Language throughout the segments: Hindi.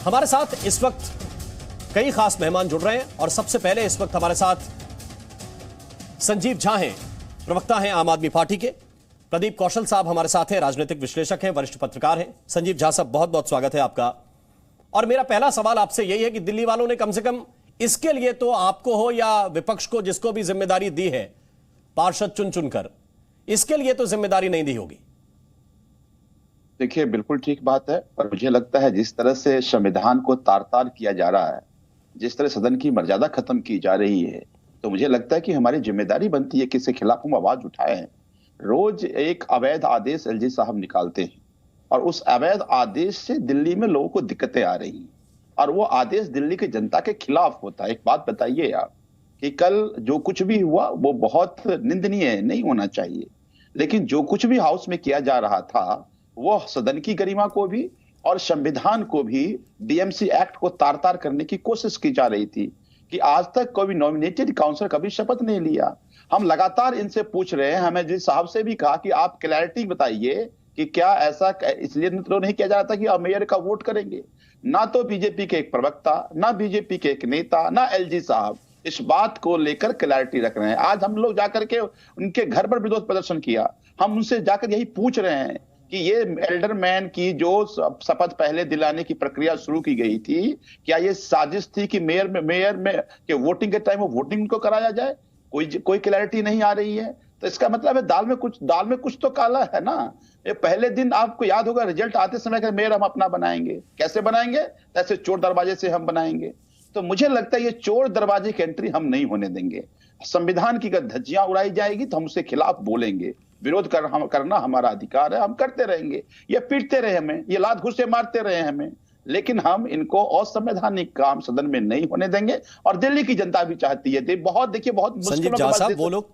हमारे साथ इस वक्त कई खास मेहमान जुड़ रहे हैं और सबसे पहले इस वक्त हमारे साथ संजीव झा हैं, प्रवक्ता हैं आम आदमी पार्टी के। प्रदीप कौशल साहब हमारे साथ हैं, राजनीतिक विश्लेषक हैं, वरिष्ठ पत्रकार हैं। संजीव झा साहब, बहुत बहुत स्वागत है आपका। और मेरा पहला सवाल आपसे यही है कि दिल्ली वालों ने कम से कम इसके लिए तो आपको हो या विपक्ष को, जिसको भी जिम्मेदारी दी है पार्षद चुन चुनकर, इसके लिए तो जिम्मेदारी नहीं दी होगी। देखिए, बिल्कुल ठीक बात है। और मुझे लगता है जिस तरह से संविधान को तार तार किया जा रहा है, जिस तरह सदन की मर्यादा खत्म की जा रही है, तो मुझे लगता है कि हमारी जिम्मेदारी बनती है कि इसके खिलाफ हम आवाज उठाएं। रोज एक अवैध आदेश एलजी साहब निकालते हैं और उस अवैध आदेश से दिल्ली में लोगों को दिक्कतें आ रही हैं और वो आदेश दिल्ली की जनता के खिलाफ होता है। एक बात बताइए आप कि कल जो कुछ भी हुआ वो बहुत निंदनीय है, नहीं होना चाहिए, लेकिन जो कुछ भी हाउस में किया जा रहा था वो सदन की गरिमा को भी और संविधान को भी, डीएमसी एक्ट को तार तार करने की कोशिश की जा रही थी कि आज तक कोई नॉमिनेटेड काउंसिलर कभी शपथ नहीं लिया। हम लगातार इनसे पूछ रहे हैं, हमें जी साहब से भी कहा कि आप क्लैरिटी बताइए कि क्या ऐसा इसलिए तो नहीं किया जा रहा था कि आप मेयर का वोट करेंगे। ना तो बीजेपी के एक प्रवक्ता, ना बीजेपी के एक नेता, ना एलजी साहब इस बात को लेकर क्लैरिटी रख रहे हैं। आज हम लोग जाकर के उनके घर पर विरोध प्रदर्शन किया। हम उनसे जाकर यही पूछ रहे हैं कि ये एल्डरमैन की जो शपथ पहले दिलाने की प्रक्रिया शुरू की गई थी, क्या ये साजिश थी कि मेयर में के वोटिंग के टाइम वो वोटिंग को कराया जाए? कोई क्लैरिटी नहीं आ रही है। तो इसका मतलब है दाल में कुछ तो काला है ना। ये पहले दिन आपको याद होगा, रिजल्ट आते समय कि मेयर हम अपना बनाएंगे। कैसे बनाएंगे? ऐसे चोर दरवाजे से हम बनाएंगे। तो मुझे लगता है ये चोर दरवाजे की एंट्री हम नहीं होने देंगे। संविधान की अगर धज्जियां उड़ाई जाएगी तो हम उसके खिलाफ बोलेंगे। विरोध करना हमारा अधिकार है, हम करते रहेंगे। ये पीटते रहे हमें, ये लात घुसे मारते रहे हमें, लेकिन हम इनको असंवैधानिक काम सदन में नहीं होने देंगे। और दिल्ली की जनता भी चाहती है। देखिए बहुत मुश्किलों के बाद वो लोग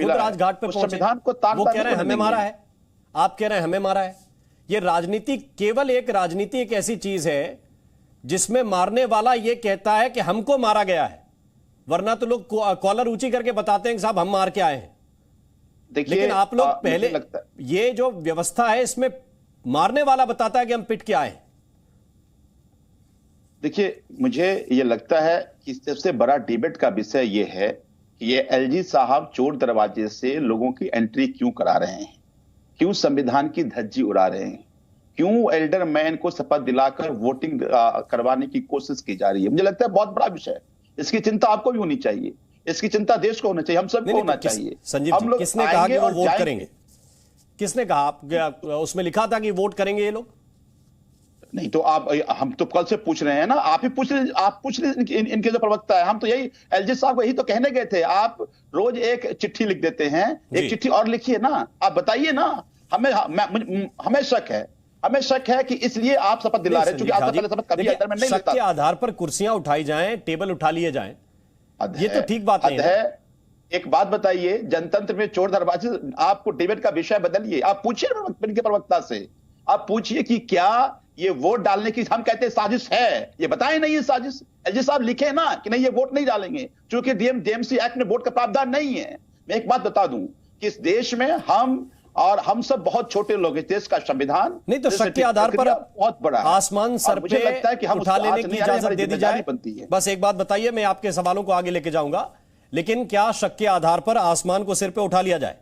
राजघाट पे पहुंचे, संविधान को वो कह रहे हैं हमें मारा है, आप कह रहे हैं हमें मारा है। ये राजनीति, केवल एक राजनीति एक ऐसी चीज है जिसमें मारने वाला ये कहता है कि हमको मारा गया है, वरना तो लोग कॉलर ऊंची करके बताते हैं कि साहब हम मार के आए हैं। लेकिन आप लोग पहले, ये जो व्यवस्था है इसमें मारने वाला बताता है कि हम पिट के आए। देखिए, मुझे ये लगता है कि सबसे बड़ा डिबेट का विषय ये है कि ये एलजी साहब चोर दरवाजे से लोगों की एंट्री क्यों करा रहे हैं, क्यों संविधान की धज्जी उड़ा रहे हैं, क्यों एल्डरमैन को शपथ दिलाकर वोटिंग करवाने की कोशिश की जा रही है। मुझे लगता है बहुत बड़ा विषय है। इसकी चिंता आपको भी होनी चाहिए, इसकी चिंता देश को होना चाहिए, हम सबको होना चाहिए। संजीव जी, किसने कहा कि वो वोट करेंगे? किसने कहा? आप उसमें लिखा था कि वोट करेंगे ये लोग? नहीं तो हम तो कल से पूछ रहे हैं ना, आप ही पूछ रहे इनके जो प्रवक्ता है। हम तो यही एलजी साहब को यही तो कहने गए थे। आप रोज एक चिट्ठी लिख देते हैं, एक चिट्ठी और लिखिए ना, आप बताइए ना। हमें शक है कि इसलिए आप शपथ दिला रहे हैं, क्योंकि आप पहले शपथ कभी अंदर में नहीं लेता। शक के आधार पर कुर्सियां उठाई जाएं, टेबल उठा लिए जाएं, ये तो ठीक बात नहीं है। एक बात बताइए, जनतंत्र में चोर दरवाजे, आपको डिबेट का विषय बदलिए। आप पूछिए इनके प्रवक्ता से, आप पूछिए कि क्या ये वोट डालने की, हम कहते हैं साजिश है, ये बताएं नहीं ये साजिश। एलजी साहब लिखे ना कि नहीं ये वोट नहीं डालेंगे, क्योंकि डीएमसी एक्ट में वोट का प्रावधान नहीं है। मैं एक बात बता दूं कि इस देश में हम सब बहुत छोटे लोग हैं। देश का संविधान नहीं तो शक के आधार पर बहुत बड़ा आसमान सर पे लगता है कि हम उठा लेने की इजाजत दे दी जाए। बस एक बात बताइए, मैं आपके सवालों को आगे लेके जाऊंगा, लेकिन क्या शक के आधार पर आसमान को सिर पे उठा लिया जाए?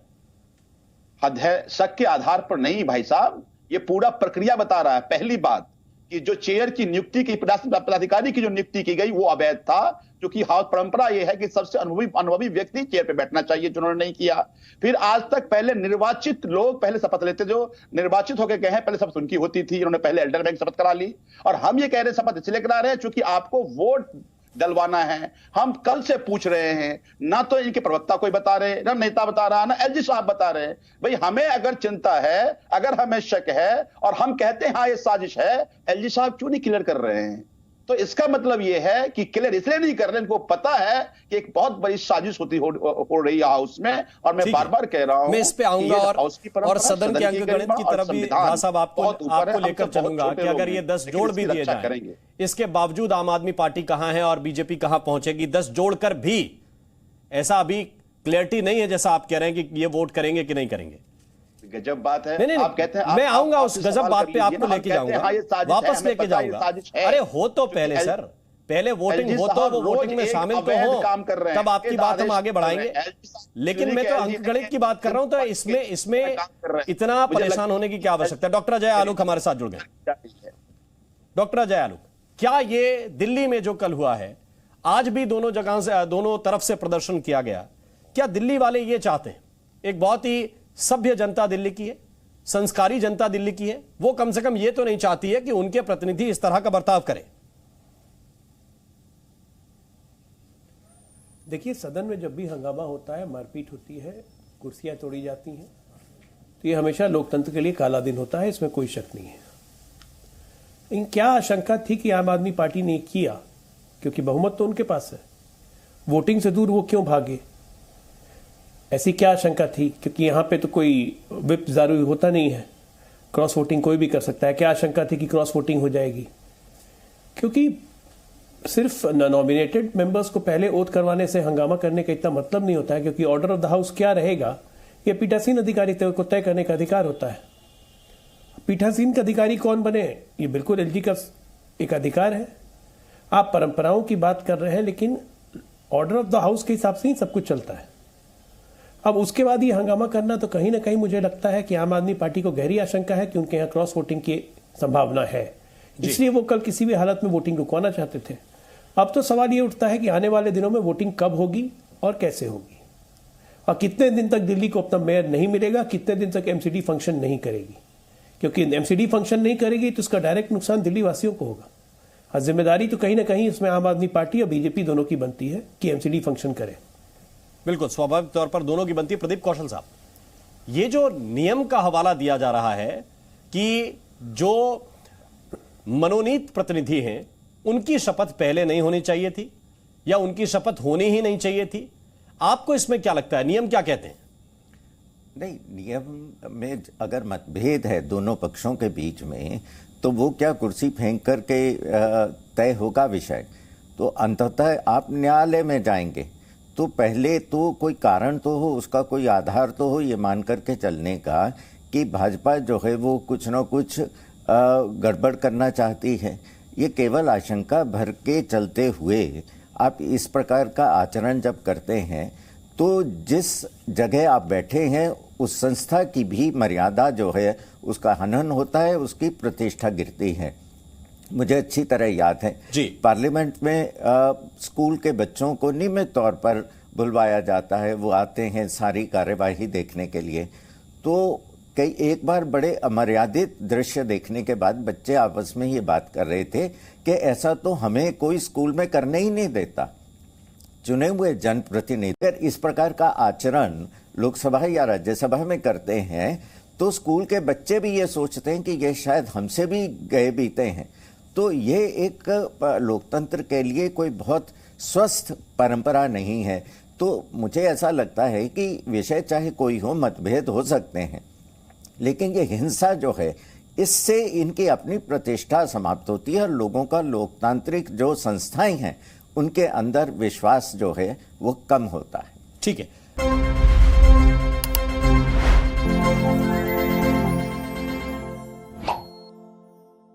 हद है। शक के आधार पर नहीं भाई साहब, ये पूरा प्रक्रिया बता रहा है। पहली बात कि जो चेयर की नियुक्ति की, पदाधिकारी की जो नियुक्ति की गई वो अवैध था, क्योंकि हाउस परंपरा यह है कि सबसे अनुभवी व्यक्ति चेयर पे बैठना चाहिए, जिन्होंने नहीं किया। फिर आज तक पहले निर्वाचित लोग पहले शपथ लेते, जो निर्वाचित होकर गए हैं पहले शपथ उनकी होती थी, इन्होंने पहले एल्डरमैन शपथ करा ली। और हम ये कह रहे हैं शपथ इसलिए करा रहे हैं क्योंकि आपको वोट डलवाना है। हम कल से पूछ रहे हैं, ना तो इनके प्रवक्ता कोई बता रहे, ना नेता बता रहा, ना एलजी साहब बता रहे। भाई हमें अगर चिंता है, अगर हमें शक है और हम कहते हैं हाँ ये साजिश है, एलजी साहब क्यों नहीं क्लियर कर रहे हैं? तो इसका मतलब यह है कि क्लियर इसलिए नहीं कर रहे, इनको पता है कि एक बहुत बड़ी साजिश हो रही है हाउस में। और मैं बार बार कह रहा हूं, मैं इस पे आऊंगा और सदन के अंकगणित की तरफ भी साहब आपको लेकर चलूंगा कि अगर ये 10 जोड़ भी दिए जाएं, इसके बावजूद आम आदमी पार्टी कहां है और बीजेपी कहां पहुंचेगी, 10 जोड़कर भी ऐसा अभी क्लियरिटी नहीं है जैसा आप कह रहे हैं कि ये वोट करेंगे कि नहीं करेंगे। गजब बात है। नहीं नहीं आप कहते हैं मैं आप आऊंगा आप उस इस गजब सवाल बात कर पे लीजिए आपको ना, हम लेके कहते हैं, जाऊंगा, हाँ, ये साजिश है, वापस हमें लेके पता है ये जाऊंगा। साजिश है। अरे हो तो क्योंकि पहले सर, पहले वोटिंग एलजी हो तो साहब वो रोज वोटिंग में एक शामिल तो अवैध हो, काम कर रहे हैं, तब आपकी बात हम आगे बढ़ाएंगे। लेकिन मैं तो अंकगणित की बात कर रहा हूं, तो इसमें इतना परेशान होने की क्या आवश्यकता है। डॉक्टर अजय आलोक हमारे साथ जुड़ गए। डॉक्टर अजय आलोक, क्या ये दिल्ली में जो कल हुआ है, आज भी दोनों जगह से, दोनों तरफ से प्रदर्शन किया गया, क्या दिल्ली वाले ये चाहते हैं, एक बहुत ही सभ्य जनता दिल्ली की है, संस्कारी जनता दिल्ली की है, वो कम से कम ये तो नहीं चाहती है कि उनके प्रतिनिधि इस तरह का बर्ताव करें? देखिए, सदन में जब भी हंगामा होता है, मारपीट होती है, कुर्सियां तोड़ी जाती हैं, तो ये हमेशा लोकतंत्र के लिए काला दिन होता है, इसमें कोई शक नहीं है। लेकिन क्या आशंका थी कि आम आदमी पार्टी ने किया, क्योंकि बहुमत तो उनके पास है, वोटिंग से दूर वो क्यों भागे? ऐसी क्या आशंका थी? क्योंकि यहां पे तो कोई विप जारी होता नहीं है, क्रॉस वोटिंग कोई भी कर सकता है। क्या आशंका थी कि क्रॉस वोटिंग हो जाएगी? क्योंकि सिर्फ नॉमिनेटेड मेंबर्स को पहले ओथ करवाने से हंगामा करने का इतना मतलब नहीं होता है, क्योंकि ऑर्डर ऑफ द हाउस क्या रहेगा ये पीठासीन अधिकारी को तय करने का अधिकार होता है। पीठासीन का अधिकारी कौन बने, ये बिल्कुल एलजी का एक अधिकार है। आप परंपराओं की बात कर रहे हैं, लेकिन ऑर्डर ऑफ द हाउस के हिसाब से ही सब कुछ चलता है। अब उसके बाद ये हंगामा करना, तो कहीं ना कहीं मुझे लगता है कि आम आदमी पार्टी को गहरी आशंका है कि उनके यहाँ क्रॉस वोटिंग की संभावना है, इसलिए वो कल किसी भी हालत में वोटिंग रुकवाना चाहते थे। अब तो सवाल ये उठता है कि आने वाले दिनों में वोटिंग कब होगी और कैसे होगी, और कितने दिन तक दिल्ली को अपना मेयर नहीं मिलेगा, कितने दिन तक एमसीडी फंक्शन नहीं करेगी। क्योंकि एमसीडी फंक्शन नहीं करेगी तो उसका डायरेक्ट नुकसान दिल्ली वासियों को होगा, और जिम्मेदारी तो कहीं ना कहीं इसमें आम आदमी पार्टी और बीजेपी दोनों की बनती है कि एमसीडी फंक्शन करे। बिल्कुल स्वाभाविक तौर पर दोनों की बनती है। प्रदीप कौशल साहब, ये जो नियम का हवाला दिया जा रहा है कि जो मनोनीत प्रतिनिधि हैं उनकी शपथ पहले नहीं होनी चाहिए थी, या उनकी शपथ होनी ही नहीं चाहिए थी, आपको इसमें क्या लगता है, नियम क्या कहते हैं? नहीं, नियम में अगर मतभेद है दोनों पक्षों के बीच में, तो वो क्या कुर्सी फेंक करके तय होगा विषय? तो अंततः आप न्यायालय में जाएंगे, तो पहले तो कोई कारण तो हो, उसका कोई आधार तो हो ये मान करके चलने का कि भाजपा जो है वो कुछ ना कुछ गड़बड़ करना चाहती है। ये केवल आशंका भर के चलते हुए आप इस प्रकार का आचरण जब करते हैं, तो जिस जगह आप बैठे हैं उस संस्था की भी मर्यादा जो है उसका हनन होता है, उसकी प्रतिष्ठा गिरती है। मुझे अच्छी तरह याद है जी, पार्लियामेंट में स्कूल के बच्चों को नियमित तौर पर बुलवाया जाता है, वो आते हैं सारी कार्यवाही देखने के लिए। तो कई एक बार बड़े अमर्यादित दृश्य देखने के बाद बच्चे आपस में ये बात कर रहे थे कि ऐसा तो हमें कोई स्कूल में करने ही नहीं देता, चुने हुए जनप्रतिनिधि अगर इस प्रकार का आचरण लोकसभा या राज्यसभा में करते हैं तो स्कूल के बच्चे भी ये सोचते हैं कि ये शायद हमसे भी गए बीते हैं। तो ये एक लोकतंत्र के लिए कोई बहुत स्वस्थ परंपरा नहीं है। तो मुझे ऐसा लगता है कि विषय चाहे कोई हो, मतभेद हो सकते हैं, लेकिन ये हिंसा जो है इससे इनकी अपनी प्रतिष्ठा समाप्त होती है और लोगों का लोकतांत्रिक जो संस्थाएं हैं उनके अंदर विश्वास जो है वो कम होता है। ठीक है।